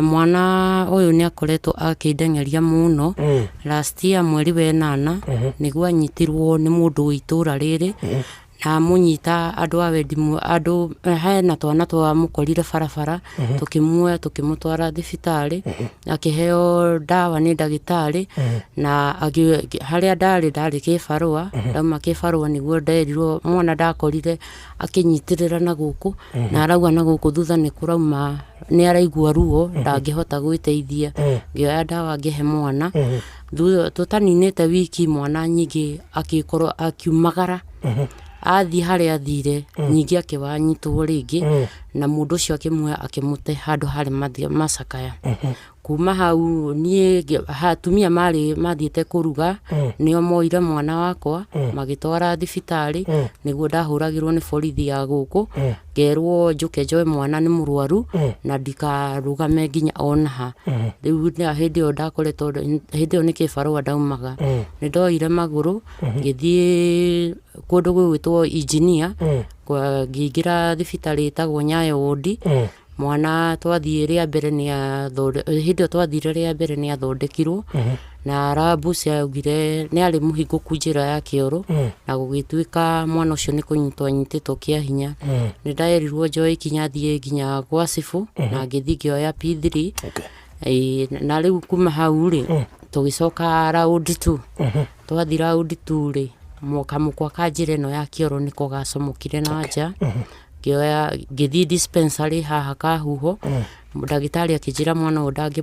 Mwana uyu ni akoretwo akindengeria muno. Last year mweri wa 8 niguo anyitirwo ni mundu wa itura riri na munyita andu a wendi andu hena twana twa mukorire barabara tukimuoya tukimutwara thibitari akiheo dawa ni ndagitari na haria ndari kibarua ndauma kibarua niguo nderirwo mwana ndakorire akinyitirira na guku na arauga na guku thutha ni kurauma ni araigua ruo ndangihota gwiteithia ngioya dawa ngihe mwana tutaninite wiki mwana nyingi akikorwo akiumagara athi haria athire nyingi akiwanyitwo ringi na mundu ucio akimwe akimute handu hari macakaya kuma hau nie hatumia mari mathiete kuruga nio moire mwana wakwa magitwara thibitari niguo ndahuragirwo ni borithi ya guku ngerwo njuke njoe mwana ni murwaru na ndikarugame nginya onaha riu hindi yo ndakoretwo hindi yo ni kibarua ndaumaga ni ndoire maguru ngithie kundu gwitwo engineer kwa ngingira thibitari itagwo Nyayo wodi mwana twathie ria mbere ni hindi twathire ria mbere ni athondekirwo na rabu ciaugire ni ari muhinguku njira ya kioro na gugituika mwana ucio ni kunyitwo anyititwo kia hinya ni ndaerirwo njoe ikinya thie nginya gwa cibu na ngithie ngioya P3 na riu kuma hau ri tugicoka round 2 twathi round 2 ri kamukwa kanjire no ya kioro niko gacomokire na nja ngithie dispensary haha Kahuho ndagitari akijira mwana uyu